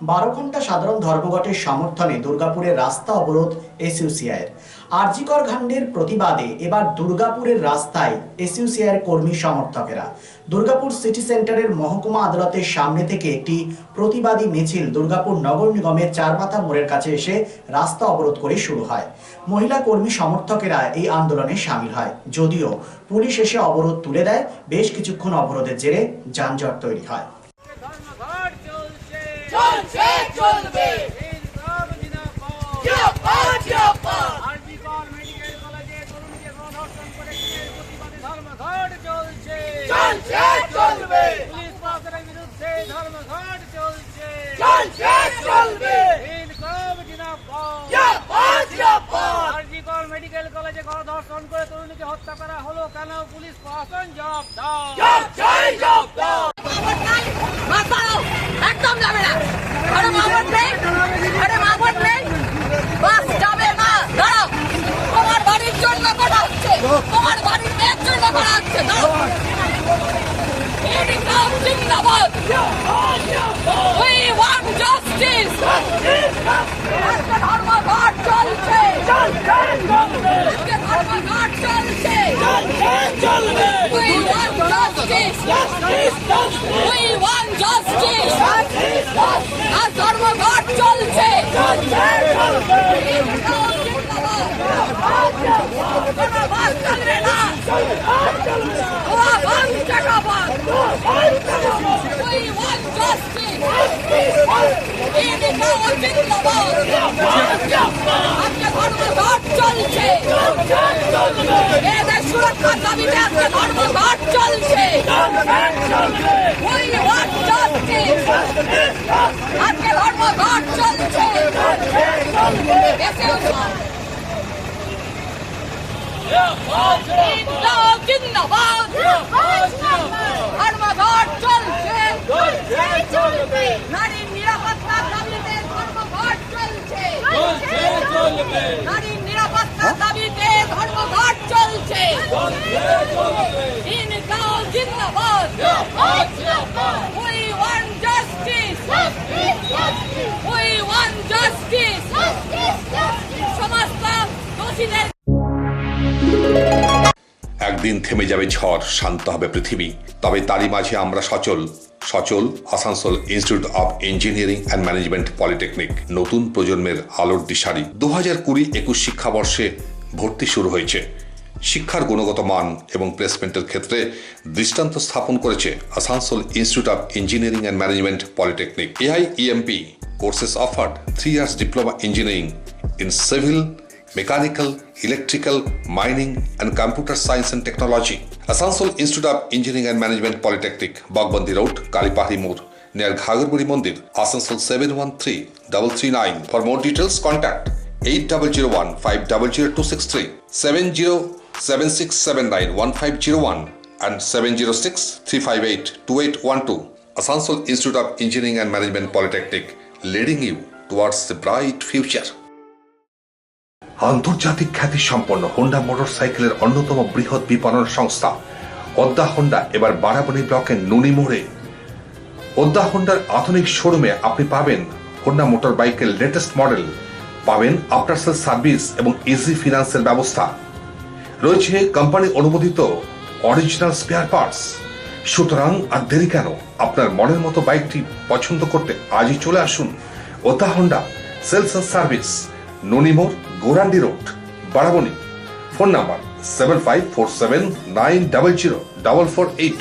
12 ঘন্টা সাধারণ ধর্মঘটের সমর্থনে দুর্গাপুরের রাস্তা অবরোধ এসইউসিআইয়ের। আরজিকর কাণ্ডের প্রতিবাদে এবার দুর্গাপুরের রাস্তায় এসইউসিআইয়ের কর্মী সমর্থকেরা। দুর্গাপুর সিটি সেন্টারের মহকুমা আদালতের সামনে থেকে একটি প্রতিবাদী মিছিল দুর্গাপুর নগর নিগমের চারমাথা মোড়ের কাছে এসে রাস্তা অবরোধ করে শুরু হয়। মহিলা কর্মী সমর্থকেরা এই আন্দোলনে সামিল হয়, যদিও পুলিশ এসে অবরোধ তুলে দেয়। বেশ কিছুক্ষণ অবরোধের জেরে যানজট তৈরি হয়। চলছে চলবে আরজিকর মেডিকেল কলেজে তরুণীকে গণধর্ষণ করে প্রতিবাদে ধর্মঘট চলছে। চলছে চলবে পুলিশ প্রশাসনের বিরুদ্ধে ধর্মঘট চলছে। চলছে চলবে ইনকম জিন্দাবাদ। আরজিকর মেডিকেল কলেজে গণধর্ষণ করে তরুণীকে হত্যা করা হলো কেন? পুলিশ প্রশাসন জবাব দাও। জব দাও একদম যাবে না। আরে মামুদ নেই, আরে মামুদ নেই, বাস যাবে না। দাঁড়াও, তোমার বাড়ির জন্য করা হচ্ছে, তোমার বাড়ির মেয়ের জন্য করা হচ্ছে। দাঁড়াও, ইনকাম জিন্দাবাদ। We want justice. আজকে ধর্মঘট চলছে, আজকে ধর্মঘট চলছে। We want justice. We want justice. আজ ধর্মঘট চলছে। কোনো বাস চলবে না। বন্ধ টাকাবাদ। We want justice. ইনকাম জিন্দাবাদ। আজকে ধর্মঘট চলছে। এদের সুরক্ষার দাবিতে আজকে ধর্মঘট চলছে। We want justice. আজকে ধর্মঘট চলছে। ইনকাম জিন্দাবাদ। ধর্মঘট চলছে। নারীর নিরাপত্তার দাবিতে ধর্মঘট চলছে। নারীর নিরাপত্তার দাবিতে ধর্মঘট চলছে। ইনকাম জিন্দাবাদ। We want justice. We want justice. সমস্ত দোষীদের একদিন থেমে যাবে ঝড়, শান্ত হবে পৃথিবী, তবে তারই মাঝে আমরা সচল Asansol institute of engineering and management polytechnic নতুন প্রজন্মের আলোর দিশারি। 2020-21 শিক্ষাবর্ষে ভর্তি শুরু হয়েছে। শিক্ষার গুণগত মান এবং প্লেসমেন্টের ক্ষেত্রে দৃষ্টান্ত স্থাপন করেছে Asansol institute of engineering and management polytechnic. AIEMP courses offered 3 years diploma engineering in civil, mechanical, electrical, mining and computer science and technology. Asansol Institute of Engineering and Management Polytechnic, Bagbandi Road, Kalipahari Moor, near Ghagarpuri Mandir, Asansol 713339. For more details, contact 8001500263, 7076791501 and 706-358-2812. Asansol Institute of Engineering and Management Polytechnic, leading you towards the bright future. আন্তর্জাতিক খ্যাতি সম্পন্ন Honda মোটরসাইকেলের অন্যতম বৃহৎ বিপণন সংস্থা ওদ্দা Honda এবার বারাবণী ব্লকের নুনি মোড়ে। ওদ্দা হোন্ডার আধুনিক শোরুমে আপনি পাবেন হোন্ডা মোটর বাইকের লেটেস্ট মডেল, পাবেন আফটার সেল সার্ভিস এবং ইজি ফিনান্সের ব্যবস্থা রয়েছে, কোম্পানি অনুমোদিত অরিজিনাল স্পেয়ার পার্টস। সুতরাং আর দেরি কেন? আপনার মনের মতো বাইকটি পছন্দ করতে আজই চলে আসুন ওদ্দা হোন্ডা সেলস এন্ড সার্ভিস, নুনি মোড়, Gorandi road, Barabani. Phone number 7547900448।